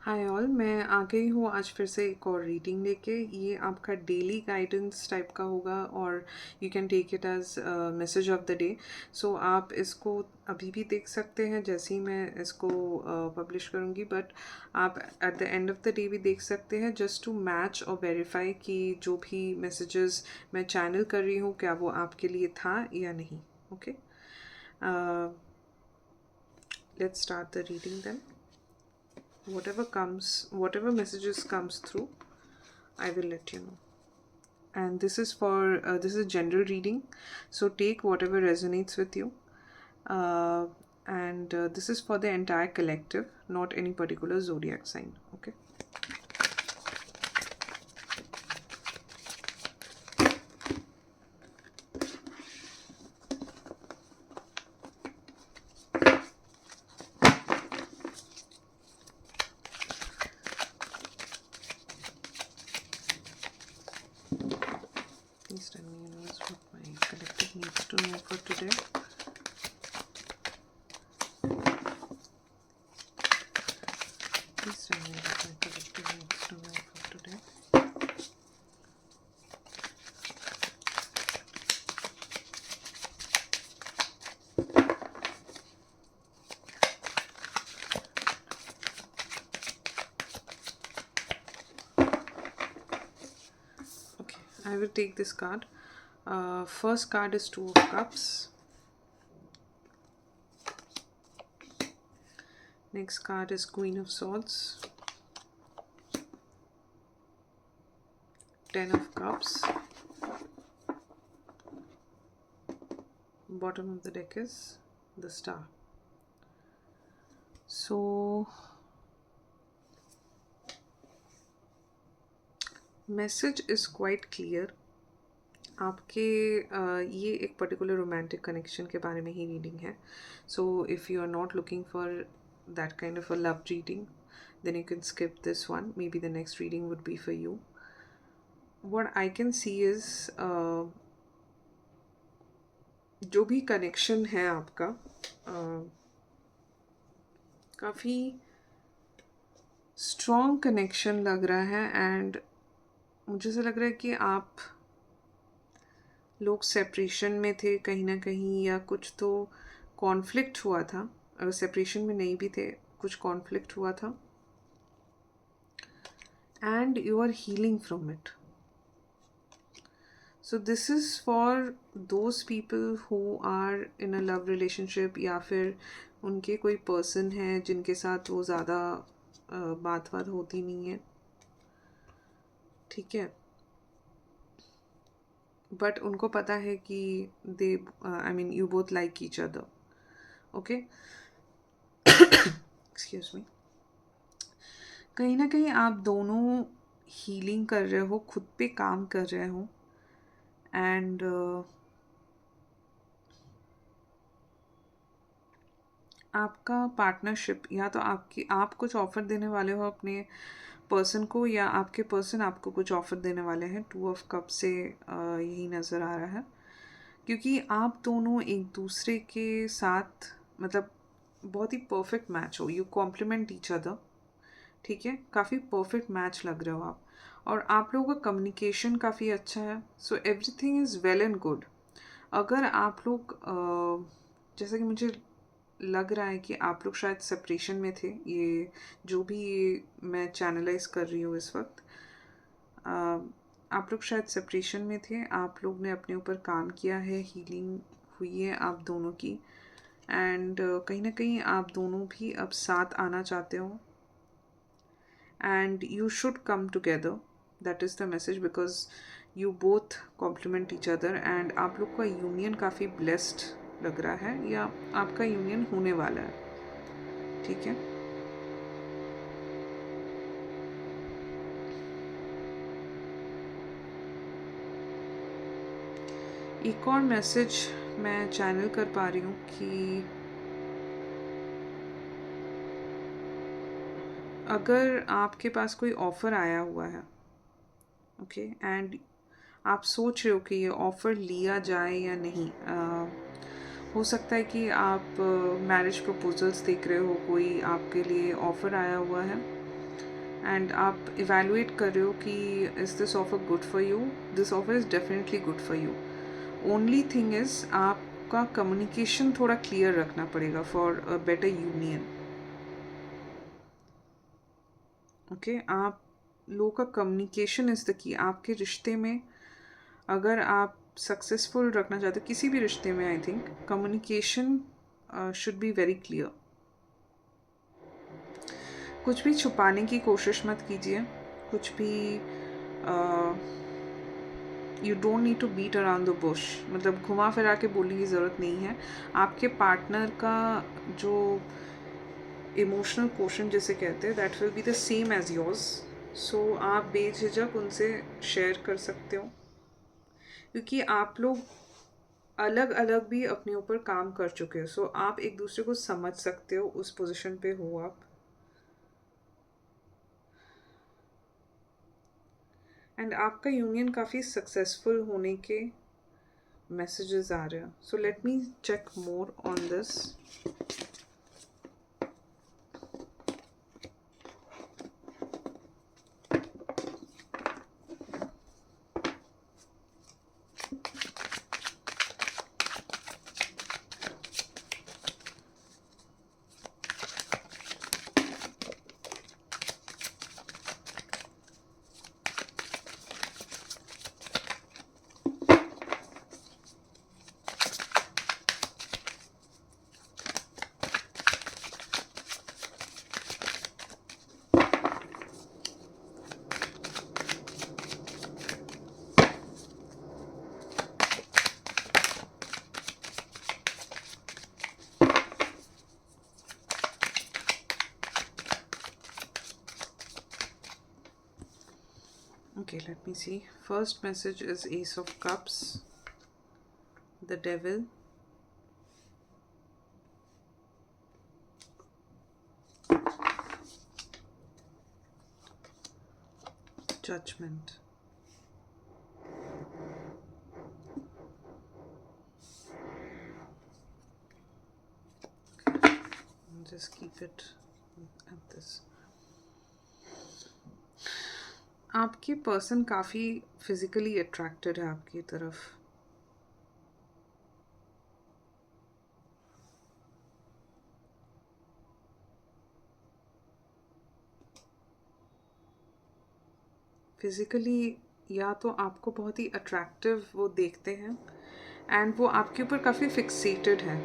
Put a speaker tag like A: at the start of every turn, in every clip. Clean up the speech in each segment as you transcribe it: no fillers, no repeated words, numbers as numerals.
A: Hi all, मैं आ गई हूँ आज फिर से एक और रीडिंग लेके। ये आपका डेली गाइडेंस टाइप का होगा और you can take it as message of the day. So आप इसको अभी भी देख सकते हैं जैसे ही मैं इसको पब्लिश करूँगी, बट आप at the end of the day भी देख सकते हैं जस्ट टू मैच और वेरीफाई कि जो भी मैसेजेस मैं चैनल कर रही हूँ क्या वो आपके लिए था या नहीं। Okay, let's start the reading then. Whatever messages comes through, I will let you know. And this is this is general reading, so take whatever resonates with you. uh, and this is for the entire collective, not any particular zodiac sign. Okay. Please tell me, universe, what my collective needs to know for today. Please tell me what my collective needs to know for today. Okay, I will take this card. First card is Two of Cups. Next card is Queen of Swords. Ten of Cups. Bottom of the deck is the Star. So message is quite clear. आपके ये एक particular romantic connection के बारे में ही reading है. So if you are not looking for that kind of a love reading, then you can skip this one. Maybe the next reading would be for you. What I can see is जो भी connection है आपका काफ़ी strong connection लग रहा है. And मुझे ऐसा लग रहा है कि आप लोग सेपरेशन में थे कहीं ना कहीं, या कुछ तो कॉन्फ्लिक्ट हुआ था. अगर सेपरेशन में नहीं भी थे, कुछ कॉन्फ्लिक्ट हुआ था and you are healing from it. So this is for those people who are in a love relationship, या फिर उनके कोई पर्सन है जिनके साथ वो ज़्यादा बात होती नहीं है. ठीक है, बट उनको पता है कि they I mean you both like each other. Okay, excuse me. कहीं ना कहीं आप दोनों हीलिंग कर रहे हो, खुद पे काम कर रहे हो. एंड आपका पार्टनरशिप, या तो आप कुछ ऑफर देने वाले हो अपने पर्सन को, या आपके पर्सन आपको कुछ ऑफर देने वाले हैं. टू ऑफ कप से यही नज़र आ रहा है, क्योंकि आप दोनों एक दूसरे के साथ मतलब बहुत ही परफेक्ट मैच हो. You complement each other. ठीक है, काफ़ी परफेक्ट मैच लग रहे हो आप, और आप लोगों का कम्युनिकेशन काफ़ी अच्छा है. So everything is well and good. अगर आप लोग जैसा कि मुझे लग रहा है कि आप लोग शायद सेपरेशन में थे, ये जो भी ये मैं चैनलाइज कर रही हूँ इस वक्त, आप लोग शायद सेपरेशन में थे. आप लोग ने अपने ऊपर काम किया है, हीलिंग हुई है आप दोनों की. एंड कहीं ना कहीं आप दोनों भी अब साथ आना चाहते हो. And you should come together, that is the message, because you both complement each other. And आप लोग का यूनियन काफ़ी ब्लेस्ड लग रहा है, या आपका यूनियन होने वाला है. ठीक है, एक और मैसेज मैं चैनल कर पा रही हूँ कि अगर आपके पास कोई ऑफ़र आया हुआ है, ओके, एंड आप सोच रहे हो कि ये ऑफ़र लिया जाए या नहीं. हो सकता है कि आप मैरिज प्रपोजल्स देख रहे हो, कोई आपके लिए ऑफ़र आया हुआ है, एंड आप इवेलुएट कर रहे हो कि is this offer good for you, this offer is definitely good for you. Only thing is आपका कम्युनिकेशन थोड़ा क्लियर रखना पड़ेगा for a better union. Okay, आप लोगों का कम्युनिकेशन इज़ द की. आपके रिश्ते में अगर आप सक्सेसफुल रखना चाहते हो किसी भी रिश्ते में, I think communication should be very clear. कुछ भी छुपाने की कोशिश मत कीजिए. कुछ भी you don't need to beat around the bush. मतलब घुमा फिरा के बोलने की ज़रूरत नहीं है. आपके पार्टनर का जो इमोशनल क्वोशंट जिसे कहते हैं that will be the same as yours. So आप बेझिझक उनसे शेयर कर सकते हो, क्योंकि आप लोग अलग अलग भी अपने ऊपर काम कर चुके हो. सो आप एक दूसरे को समझ सकते हो, उस पोजीशन पे हो आप. एंड आपका यूनियन काफ़ी सक्सेसफुल होने के मैसेजेस आ रहे हैं. So let me check more on this. Okay, let me see. First message is Ace of Cups, the Devil, Judgment. Okay, I'll just keep it at this. आपकी person काफ़ी physically attracted है आपकी तरफ. Physically या तो आपको बहुत ही attractive वो देखते हैं, एंड वो आपके ऊपर काफ़ी फिक्सेटेड है.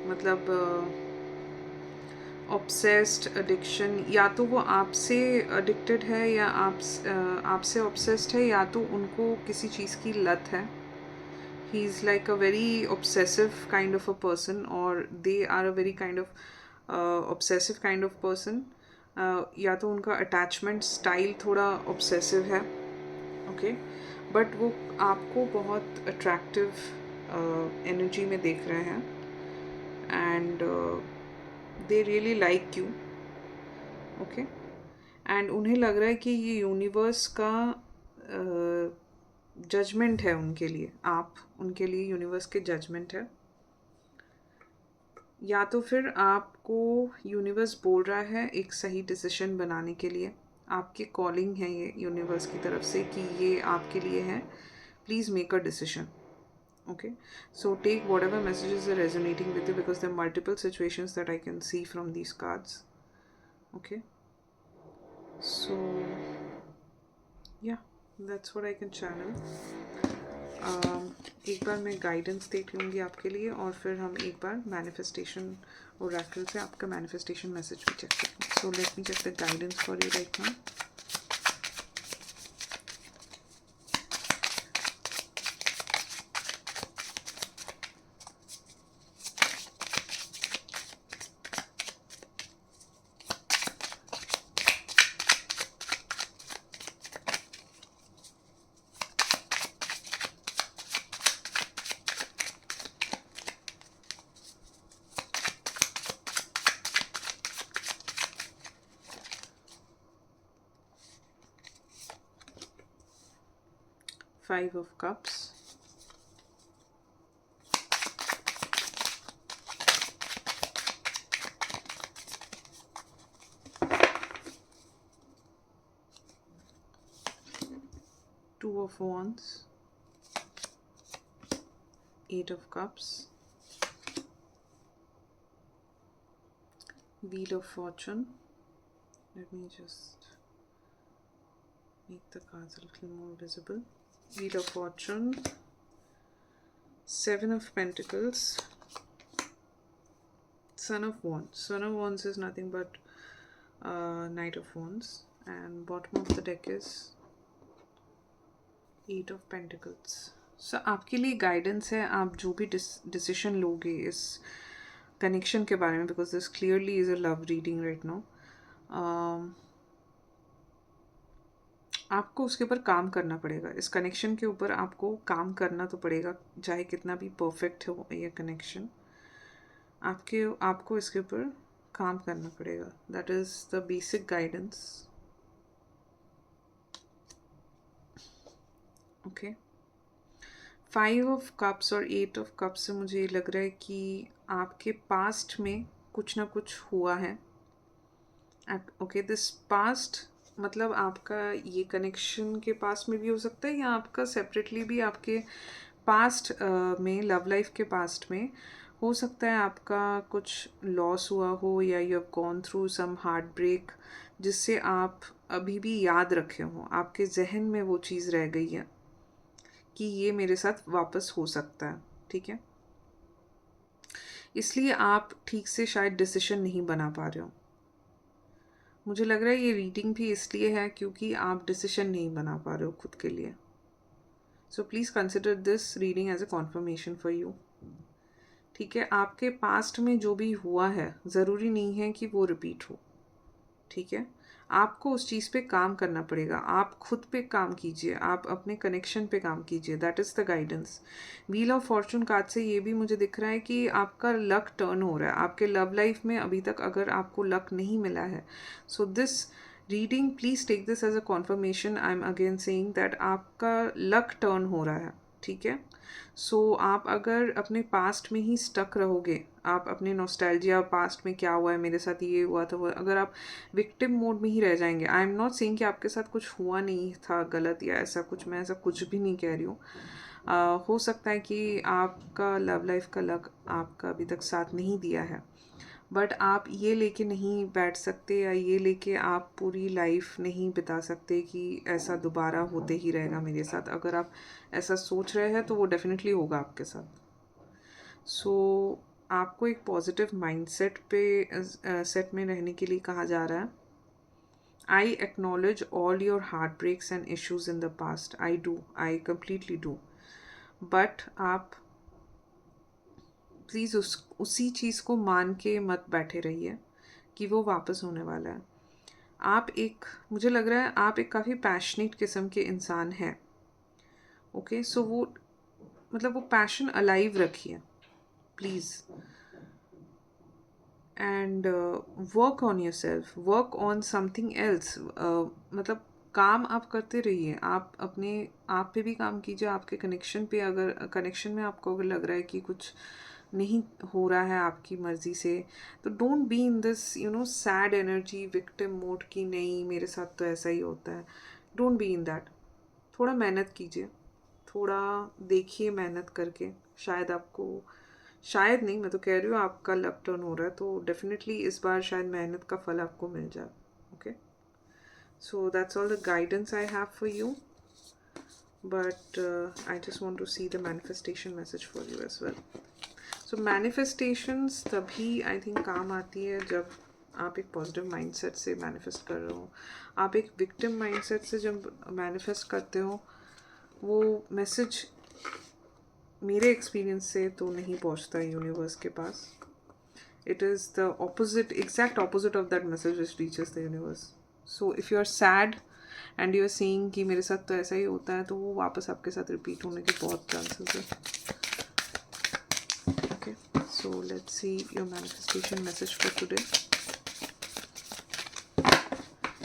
A: मतलब ऑब्सेस्ड एडिक्शन, या तो वो आपसे एडिक्टेड है या आपसे ऑब्सेस्ड है, या तो उनको किसी चीज़ की लत है. He is like a very obsessive kind of a person, और they are a very kind of obsessive kind of person. या तो उनका अटैचमेंट स्टाइल थोड़ा ऑब्सेसिव है. ओके, बट वो आपको बहुत अट्रैक्टिव एनर्जी में देख रहे हैं, and they really like you. Okay, and उन्हें लग रहा है कि ये यूनिवर्स का जजमेंट है उनके लिए. आप उनके लिए यूनिवर्स के जजमेंट है, या तो फिर आपको यूनिवर्स बोल रहा है एक सही डिसीजन बनाने के लिए. आपकी कॉलिंग है ये यूनिवर्स की तरफ से कि ये आपके लिए है. Please make a decision. Okay, so take whatever messages are resonating with you, because there are multiple situations that I can see from these cards. Okay, so yeah, that's what I can channel. एक बार मैं guidance देख लूँगी आपके लिए, और फिर हम एक बार मैनिफेस्टेशन ओरेकल से आपका मैनिफेस्टेशन मैसेज भी चेक करेंगे. So let me check the guidance for you right now. Five of Cups, Two of Wands, Eight of Cups, Wheel of Fortune. Let me just make the cards a little more visible. Wheel of Fortune, Seven of Pentacles, Son of Wands. Son of Wands is nothing but Knight of Wands, and bottom of the deck is Eight of Pentacles. So आपके लिए guidance है, आप जो भी decision लोगे इस connection के बारे में, because this clearly is a love reading right now, आपको उसके ऊपर काम करना पड़ेगा। इस कनेक्शन के ऊपर आपको काम करना तो पड़ेगा, चाहे कितना भी परफेक्ट हो ये कनेक्शन, आपको इसके ऊपर काम करना पड़ेगा। That is the basic guidance. Okay, five of cups और एट ऑफ कप्स से मुझे लग रहा है कि आपके पास्ट में कुछ ना कुछ हुआ है। ओके, दिस पास्ट मतलब आपका ये कनेक्शन के पास में भी हो सकता है, या आपका सेपरेटली भी आपके पास्ट में, लव लाइफ के पास्ट में हो सकता है आपका कुछ लॉस हुआ हो, या you have gone through some heart break जिससे आप अभी भी याद रखे हो, आपके जहन में वो चीज़ रह गई है कि ये मेरे साथ वापस हो सकता है। ठीक है, इसलिए आप ठीक से शायद डिसीजन नहीं बना पा रहे हो। मुझे लग रहा है ये रीडिंग भी इसलिए है क्योंकि आप डिसीजन नहीं बना पा रहे हो खुद के लिए। So please consider this reading as a confirmation for you. ठीक है, आपके पास्ट में जो भी हुआ है ज़रूरी नहीं है कि वो रिपीट हो। ठीक है, आपको उस चीज़ पे काम करना पड़ेगा, आप खुद पे काम कीजिए, आप अपने कनेक्शन पे काम कीजिए। That is the guidance. Wheel of Fortune card से ये भी मुझे दिख रहा है कि आपका लक टर्न हो रहा है आपके लव लाइफ में। अभी तक अगर आपको लक नहीं मिला है, so this reading please take this as a confirmation. I am again saying that आपका लक टर्न हो रहा है। ठीक है, सो आप अगर अपने पास्ट में ही स्टक रहोगे, आप अपने नॉस्टैल्जिया, पास्ट में क्या हुआ है मेरे साथ, ये हुआ था वो, अगर आप विक्टिम मोड में ही रह जाएंगे। आई एम नॉट सेइंग कि आपके साथ कुछ हुआ नहीं था गलत या ऐसा कुछ, मैं ऐसा कुछ भी नहीं कह रही हूँ। हो सकता है कि आपका लव लाइफ का लक आपका अभी तक साथ नहीं दिया है, बट आप ये लेके नहीं बैठ सकते, या ये लेके आप पूरी लाइफ नहीं बिता सकते कि ऐसा दोबारा होते ही रहेगा मेरे साथ। अगर आप ऐसा सोच रहे हैं तो वो डेफिनेटली होगा आपके साथ। सो आपको एक पॉजिटिव माइंडसेट पे सेट में रहने के लिए कहा जा रहा है। I acknowledge all your heart breaks and issues in the past. I do, I completely do. But आप प्लीज़ उसी चीज़ को मान के मत बैठे रहिए कि वो वापस होने वाला है। आप एक, मुझे लग रहा है आप एक काफ़ी पैशनेट किस्म के इंसान हैं। ओके, सो वो मतलब वो पैशन अलाइव रखिए please, and work on your self, work on something else. मतलब काम आप करते रहिए, आप अपने आप पे भी काम कीजिए, आपके कनेक्शन पे, अगर कनेक्शन में आपको अगर लग रहा है कि कुछ नहीं हो रहा है आपकी मर्ज़ी से, तो don't be in this sad energy, victim mode की नहीं मेरे साथ तो ऐसा ही होता है। Don't be in that. थोड़ा मेहनत कीजिए, थोड़ा देखिए मेहनत करके, शायद आपको, शायद नहीं, मैं तो कह रही हूँ आपका लक टर्न हो रहा है, तो डेफिनेटली इस बार शायद मेहनत का फल आपको मिल जाए। Okay, so that's all the guidance I have for you, but I just want to see the manifestation message for you as well. So manifestations तभी आई थिंक काम आती है जब आप एक पॉजिटिव माइंडसेट से मैनिफेस्ट कर रहे हो। आप एक विक्टिम माइंडसेट से जब मैनिफेस्ट करते हो, वो मैसेज मेरे एक्सपीरियंस से तो नहीं पहुंचता यूनिवर्स के पास। It is the opposite, exact opposite of that message which reaches the universe. So if you are sad and you are saying कि मेरे साथ तो ऐसा ही होता है, तो वो वापस आपके साथ रिपीट होने के बहुत चांसेस है। Okay, so let's see your manifestation message for today.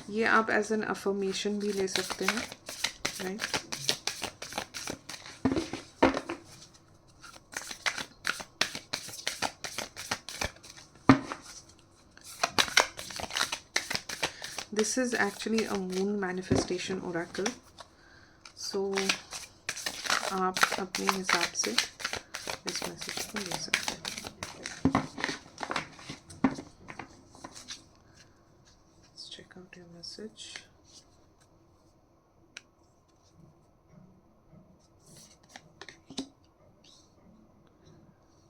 A: ये आप एज एन अफर्मेशन भी ले सकते हैं, right? This is actually a moon manifestation oracle. सो आप अपने हिसाब से इस मैसेज को ले सकते हैं. Let's check out your message.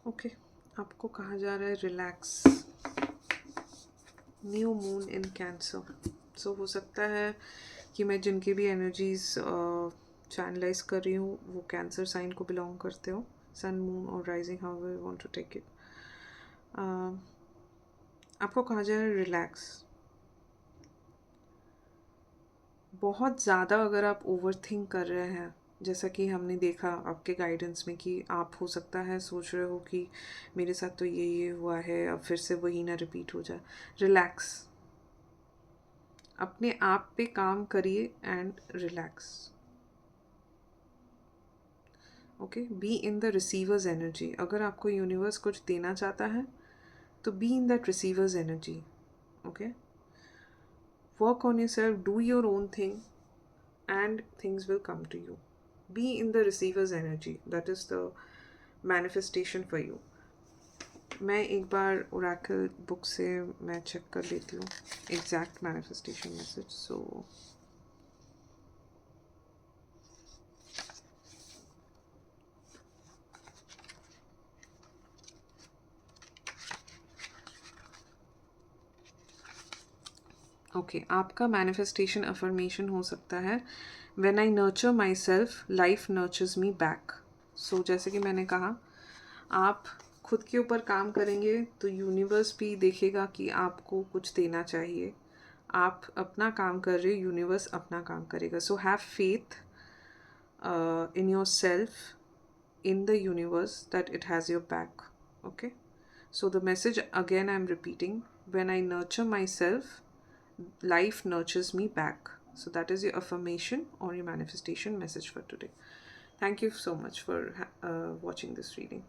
A: Okay आपको कहा जा रहा है relax. New moon in cancer. So हो सकता है कि मैं जिनकी भी एनर्जीज चैनलाइज कर रही हूँ वो कैंसर साइन को बिलोंग करते हो. सन मून और rising, how you want to take it. आपको कहा जा रहा है रिलैक्स. बहुत ज़्यादा अगर आप ओवर थिंक कर रहे हैं, जैसा कि हमने देखा आपके गाइडेंस में कि आप हो सकता है सोच रहे हो कि मेरे साथ तो ये हुआ है, अब फिर से वही ना रिपीट हो जाए. रिलैक्स. अपने आप पे काम करिए and relax. Okay. Be in the receivers energy. अगर आपको यूनिवर्स कुछ देना चाहता है तो be in that receivers energy. Okay. Work on your self, do your own thing and things will come to you. Be in the receiver's energy. That is the manifestation for you. मैं एक बार Oracle book से मैं check कर लेती हूँ exact manifestation message. So okay, आपका manifestation affirmation हो सकता है when I nurture myself life nurtures me back. So जैसे कि मैंने कहा, आप खुद के ऊपर काम करेंगे तो यूनिवर्स भी देखेगा कि आपको कुछ देना चाहिए. आप अपना काम कर रहे हो, यूनिवर्स अपना काम करेगा. So have faith in yourself, in the universe, that it has your back. Okay. So the message again I'm repeating: when I nurture myself, life nurtures me back. So that is your affirmation or your manifestation message for today. Thank you so much for watching this reading.